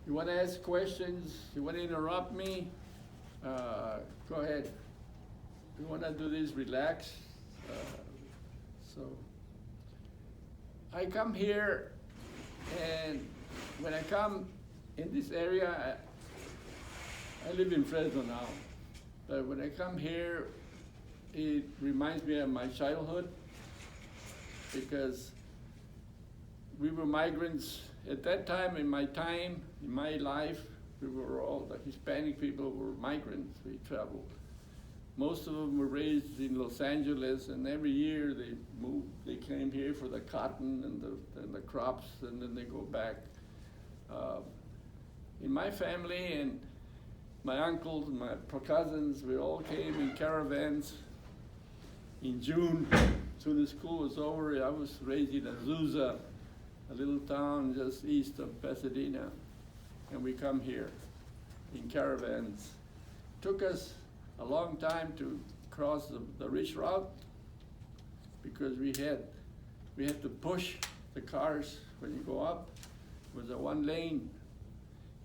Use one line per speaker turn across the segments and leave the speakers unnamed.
You want to ask questions? You want to interrupt me? Go ahead. You want to do this, relax. So I come here, and when I come in this area, I live in Fresno now, but when I come here, it reminds me of my childhood, because we were migrants at that time. In my life, we were all, the Hispanic people were migrants. We traveled. Most of them were raised in Los Angeles, and every year they moved. They came here for the cotton and the crops, and then they go back. In my family, and my uncles, my cousins, we all came in caravans. In June, as soon as school was over, I was raised in Azusa, a little town just east of Pasadena, and we come here in caravans. It took us a long time to cross the rich route, because we had to push the cars when you go up. It was a one lane.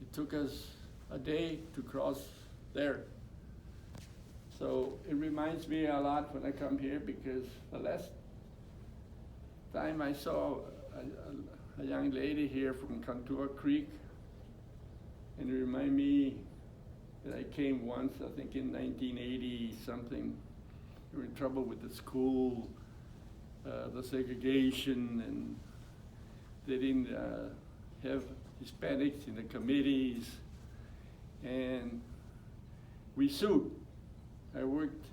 It took us a day to cross there. So it reminds me a lot when I come here, because the last time I saw a young lady here from Cantua Creek, and it reminded me that I came once, I think in 1980 something. We were in trouble with the school, the segregation, and they didn't have Hispanics in the committees, and we sued. I worked,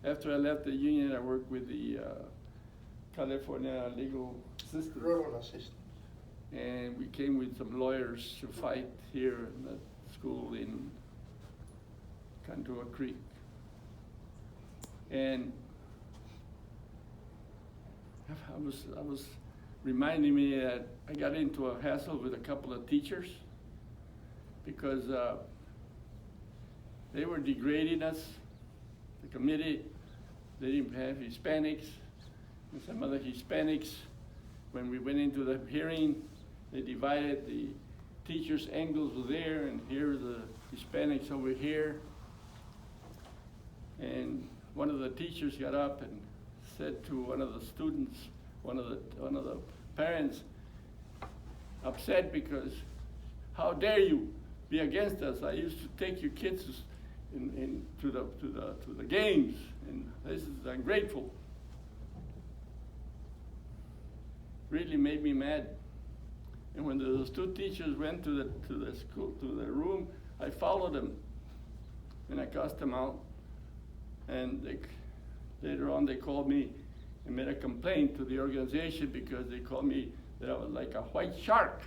after I left the union, I worked with the California legal system.
Rural assistance.
And we came with some lawyers to fight here in the school in Cantua Creek. And I was reminding me that I got into a hassle with a couple of teachers, because they were degrading us. The committee, they didn't have Hispanics, and some other Hispanics, when we went into the hearing, they divided the teachers' angles were there, and here are the Hispanics over here. And one of the teachers got up and said to one of the students, one of the parents, upset because, how dare you be against us? I used to take your kids to the games, and this is ungrateful. Really made me mad. And when those two teachers went to the school, to the room, I followed them, and I cussed them out. And later on, they called me and made a complaint to the organization, because they called me that I was like a white shark.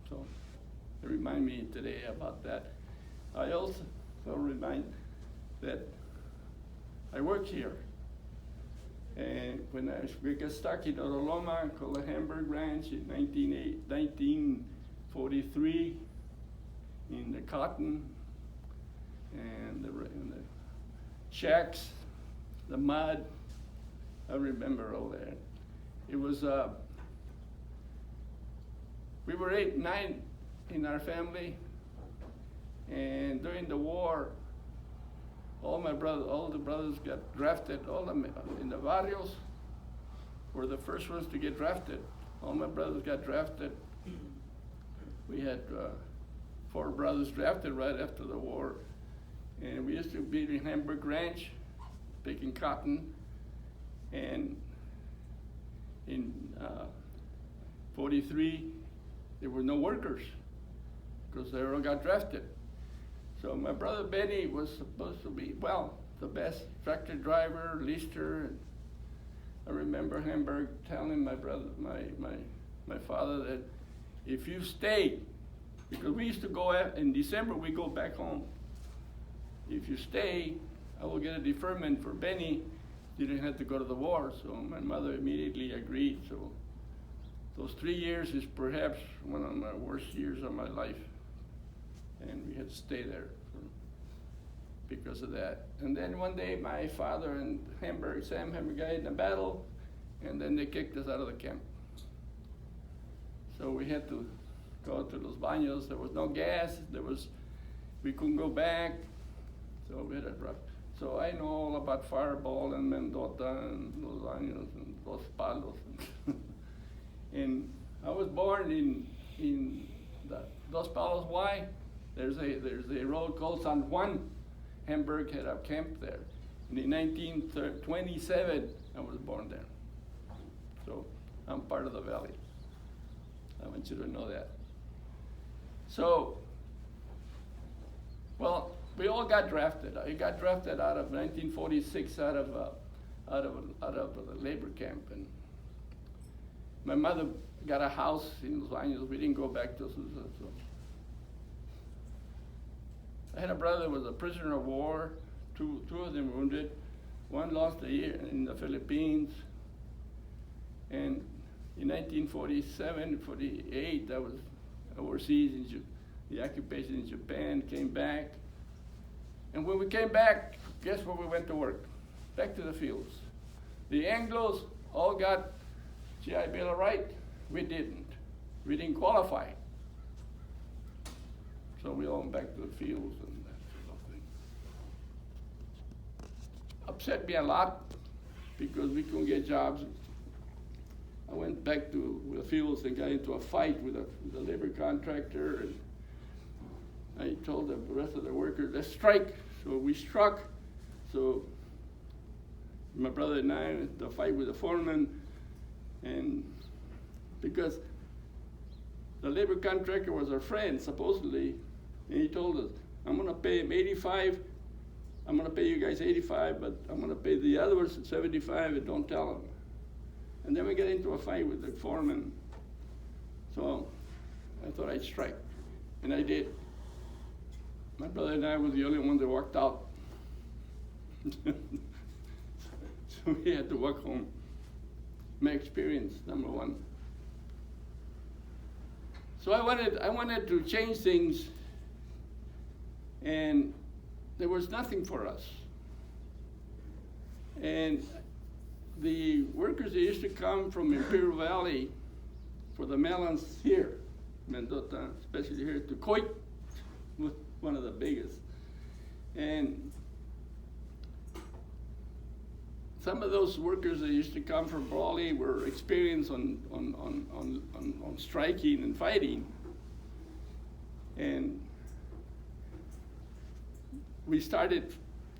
So they remind me today about that. I also remind that I work here. And when we got stuck in Oroloma, called the Hamburg Ranch in 1943, in the cotton and the shacks, the mud, I remember all that. It was, we were 8, 9 in our family, and during the war, all the brothers got drafted. In the barrios were the first ones to get drafted. All my brothers got drafted. We had 4 brothers drafted right after the war. And we used to be in Hamburg Ranch, picking cotton. And in 43, there were no workers, because they all got drafted. So my brother Benny was supposed to be, well, the best tractor driver, lister. I remember Hamburg telling my brother, my father, that if you stay, because we used to go in December, we go back home. If you stay, I will get a deferment for Benny. You didn't have to go to the war. So my mother immediately agreed. So those 3 years is perhaps one of my worst years of my life. And we had to stay there because of that. And then one day, my father and Sam Hamburg got in a battle, and then they kicked us out of the camp. So we had to go to Los Baños. There was no gas. We couldn't go back, so we had a drop. So I know all about Fireball and Mendota and Los Baños and Dos Palos. And I was born in Dos Palos. Why? There's a road called San Juan. Hamburg had a camp there. And in 1927, I was born there. So I'm part of the valley. I want you to know that. So, well, we all got drafted. I got drafted out of 1946 out of the labor camp, and my mother got a house in Los Baños. We didn't go back to Susa. So I had a brother who was a prisoner of war. Two of them wounded. One lost a year in the Philippines. And in 1947, 48, I was overseas in the occupation in Japan, came back. And when we came back, guess where we went to work? Back to the fields. The Anglos all got GI Bill of Rights. We didn't. We didn't qualify. So we all went back to the fields and that sort of thing. Upset me a lot because we couldn't get jobs. I went back to the fields and got into a fight with a labor contractor, and I told the rest of the workers, let's strike. So we struck. So my brother and I, the fight with the foreman, and because the labor contractor was our friend, supposedly, and he told us, I'm gonna pay him 85, I'm gonna pay you guys 85, but I'm gonna pay the others 75 and don't tell them. And then we got into a fight with the foreman. So I thought I'd strike, and I did. My brother and I were the only ones that walked out. So we had to walk home. My experience, number one. So I wanted to change things, and there was nothing for us. And the workers that used to come from Imperial Valley for the melons here, Mendota, especially here to Coit, one of the biggest. And some of those workers that used to come from Brawley were experienced on striking and fighting. And we started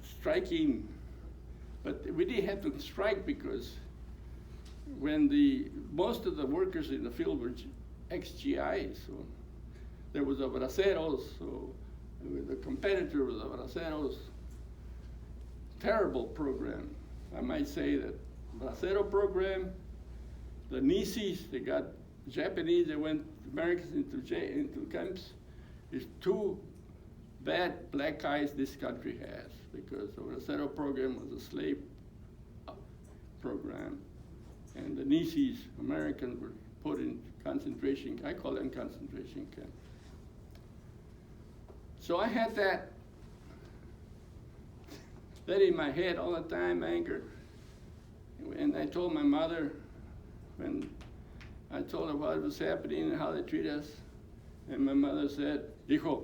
striking, but we didn't have to strike because when most of the workers in the field were ex-GIs, so there was a braceros, so the competitor was a braceros, terrible program. I might say that bracero program, the Nisis, they got Japanese, they went Americans into camps, is two bad black guys this country has, because the bracero program was a slave program, and the Nisis, Americans, were put in concentration, I call them concentration camp. So I had that in my head all the time, anger. And I told my mother, when I told her what was happening and how they treat us, and my mother said, hijo,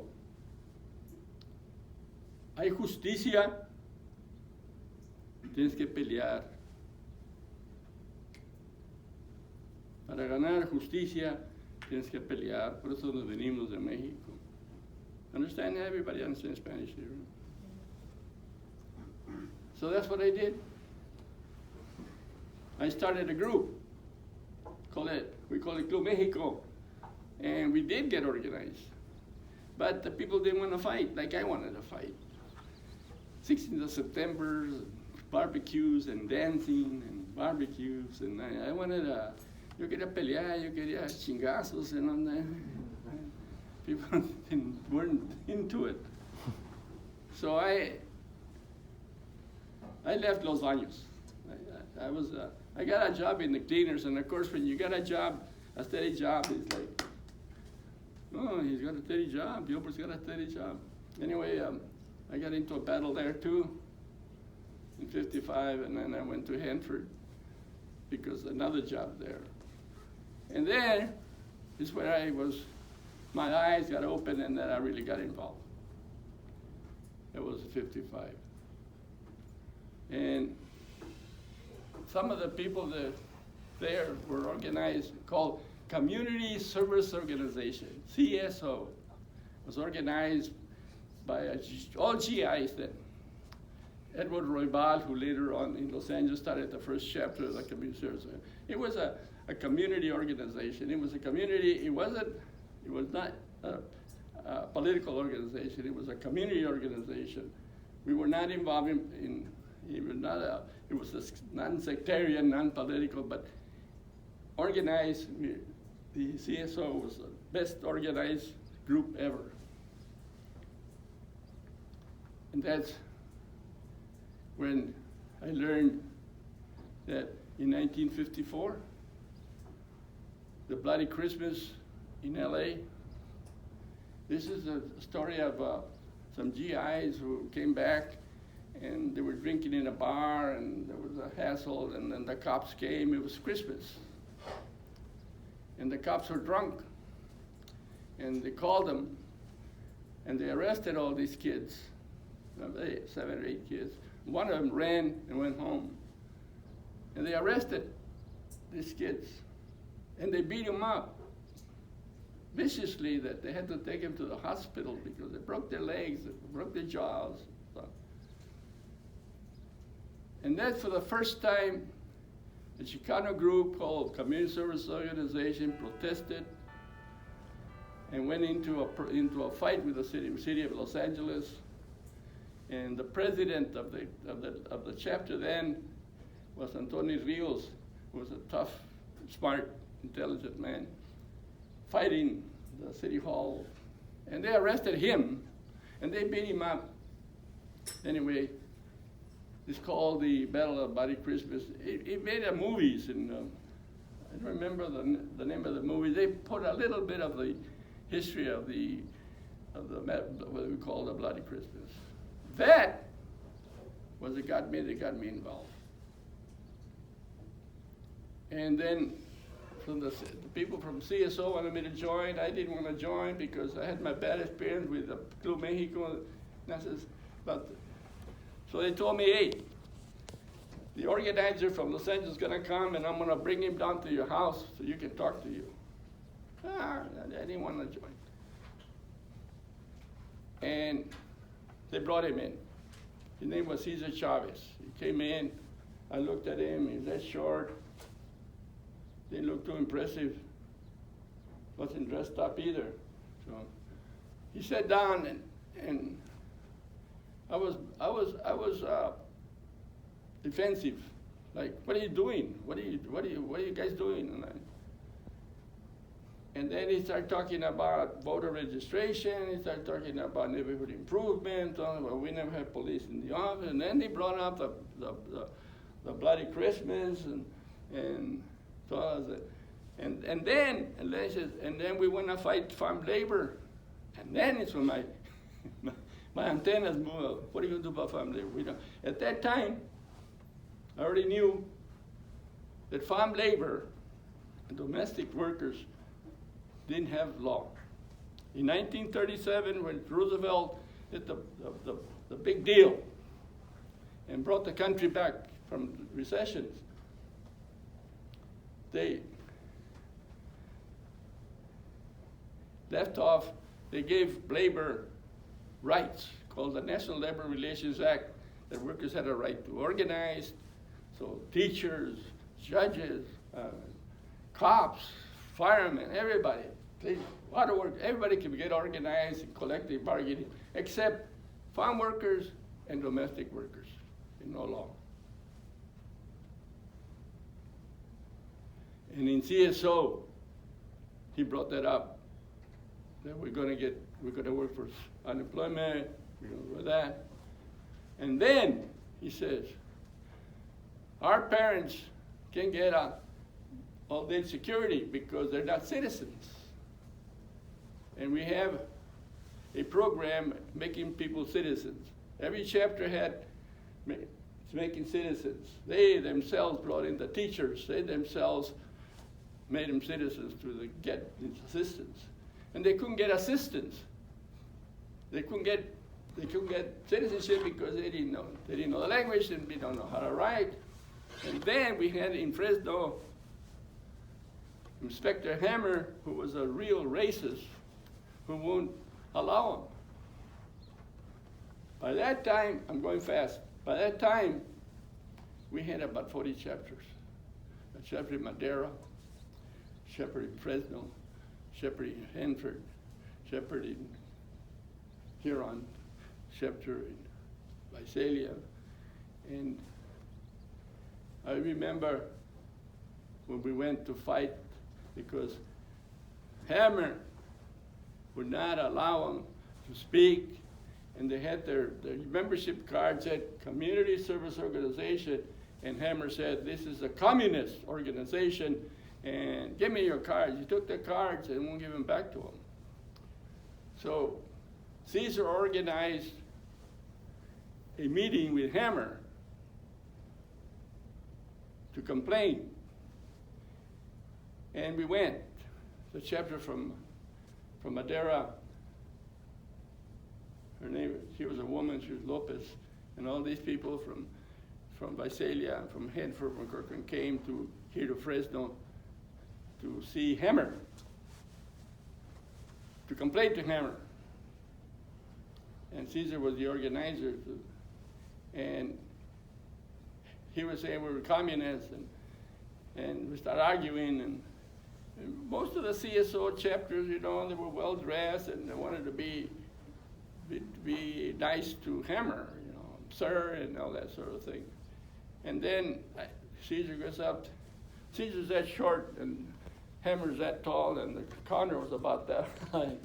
hay justicia, tienes que pelear. Para ganar justicia, tienes que pelear. Por eso nos venimos de México. Understand? Everybody understands Spanish here. So that's what I did. I started a group. We call it Club Mexico. And we did get organized. But the people didn't want to fight like I wanted to fight. 16th of September, barbecues and dancing and barbecues. And I wanted yo quería pelear, yo quería chingazos, and people weren't into it. So I left Los Baños. I got a job in the cleaners, and of course when you got a job, a steady job, it's like, oh, he's got a steady job, Gilbert's got a steady job. Anyway, I got into a battle there too, in 55, and then I went to Hanford, because another job there. And there is where I was my eyes got open, and then I really got involved. It was 55. And some of the people that there were organized, called Community Service Organization, CSO. It was organized by all GIs then. Edward Roybal, who later on in Los Angeles started the first chapter of the community service. It was a community organization. It was a community, it was not a political organization, it was a community organization. We were not involved it was a non-sectarian, non-political, but organized. The CSO was the best organized group ever. And that's when I learned that in 1954, the Bloody Christmas in LA, this is a story of some GIs who came back and they were drinking in a bar and there was a hassle, and then the cops came. It was Christmas. And the cops were drunk. And they called them and they arrested all these kids, 7 or 8 kids. One of them ran and went home. And they arrested these kids and they beat them up viciously, that they had to take them to the hospital because they broke their legs, they broke their jaws. And that's for the first time a Chicano group called Community Service Organization protested and went into a fight with the city of Los Angeles. And the president of the chapter then was Antonio Rios, who was a tough, smart, intelligent man, fighting the city hall. And they arrested him, and they beat him up. Anyway, it's called the Battle of Bloody Christmas. It made movies, and I don't remember the name of the movie. They put a little bit of the history of what we call the Bloody Christmas. That was what got me involved. And then from the people from CSO wanted me to join. I didn't want to join because I had my bad experience with the Club Mexico. So they told me, hey, the organizer from Los Angeles is going to come and I'm going to bring him down to your house so you can talk to you. I didn't want to join. And they brought him in. His name was Cesar Chavez. He came in, I looked at him, he was that short, didn't look too impressive, wasn't dressed up either. So he sat down and I was defensive. Like, what are you doing? What are you guys doing? And then he started talking about voter registration. He started talking about neighborhood improvement. Talking about we never had police in the office. And then he brought up the Bloody Christmas and then we want to fight farm labor. And then it's when my antennas move up. What are you going to do about farm labor? We don't. At that time, I already knew that farm labor and domestic workers didn't have law. In 1937, when Roosevelt did the big deal and brought the country back from recessions, they gave labor rights called the National Labor Relations Act, that workers had a right to organize. So teachers, judges, cops, firemen, everybody, water work, everybody can get organized in collective bargaining, except farm workers and domestic workers, in no law. And in CSO, he brought that up, that we're going to work for unemployment, we're going to do that. And then he says, our parents can get all-day security because they're not citizens. And we have a program making people citizens. Every chapter had making citizens. They themselves brought in the teachers. They themselves made them citizens to get assistance. and they couldn't get assistance. They couldn't get citizenship because they didn't know the language and they don't know how to write. And then we had in Fresno Inspector Hammer, who was a real racist, who won't allow them. By that time, I'm going fast. By that time, we had about 40 chapters. A chapter in Madera, chapter in Fresno, chapter in Hanford, chapter in Huron, chapter in Visalia. And I remember when we went to fight because Hammer would not allow them to speak, and they had their membership card said Community Service Organization, and Hammer said, this is a communist organization, and give me your cards. He took the cards and won't give them back to him. So Caesar organized a meeting with Hammer to complain. And we went. The chapter from Madera, her name, she was a woman, she was Lopez, and all these people from Visalia, from Hanford, from Kirkland came here to Fresno to see Hammer, to complain to Hammer. And Caesar was the organizer, and he was saying we were communists, and we started arguing, and most of the CSO chapters, they were well dressed and they wanted to be nice to Hammer, sir, and all that sort of thing. And then Caesar goes up. Caesar's that short and Hammer's that tall, and the corner was about that high.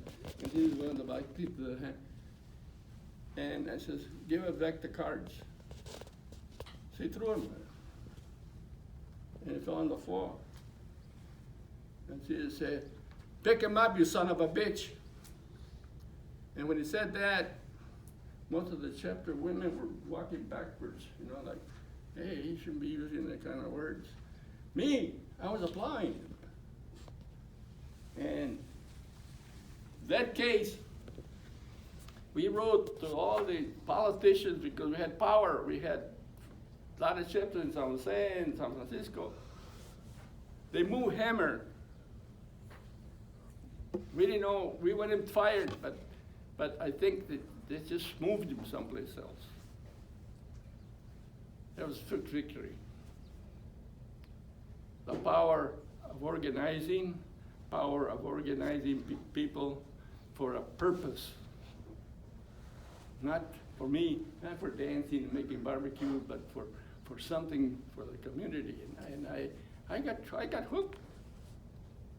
And he was one of the back people that had. And I says, give him back the cards. So he threw them there. And he fell on the floor. And Caesar said, pick him up, you son of a bitch. And when he said that, most of the chapter women were walking backwards, like, hey, he shouldn't be using that kind of words. Me, I was applying. And that case, we wrote to all the politicians because we had power. We had a lot of chapters in San Jose and San Francisco. They moved Hammer. We didn't know, we want him fired, but I think that they just moved him someplace else. That was victory. The power of organizing people for a purpose. Not for me, not for dancing and making barbecue, but for something for the community. And I got hooked.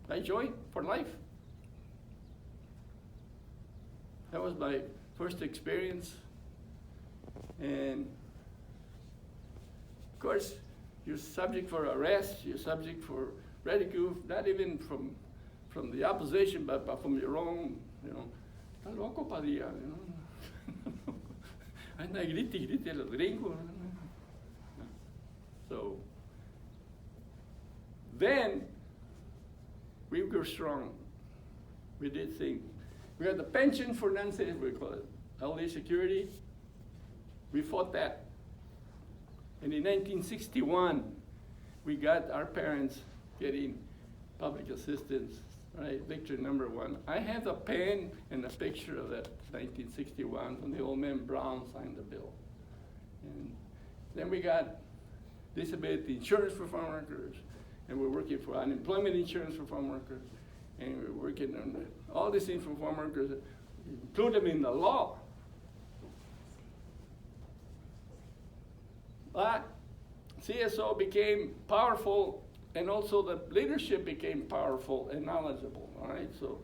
I joined for life. That was my first experience. And of course, you're subject for arrest, you're subject for ridicule, not even from the opposition, but from your own, está loco Padilla, anda grite los gringos. So then we grew strong. We did things. We got the pension for non-citizens, we call it, LD security. We fought that. And in 1961, we got our parents getting public assistance, right? Victory number one. I have a pen and a picture of that 1961 when the old man Brown signed the bill. And then we got disability insurance for farm workers, and we're working for unemployment insurance for farm workers, and we're working on all these things for farm workers, include them in the law. But CSO became powerful, and also the leadership became powerful and knowledgeable, all right? So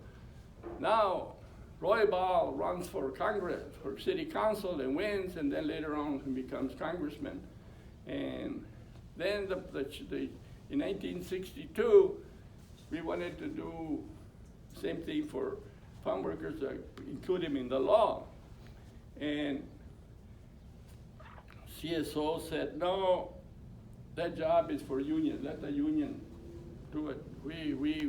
now Roy Ball runs for Congress, for city council, and wins, and then later on he becomes congressman. And then in 1962, we wanted to do the same thing for farm workers, include them in the law. And CSO said, no, that job is for union. Let the union do it. We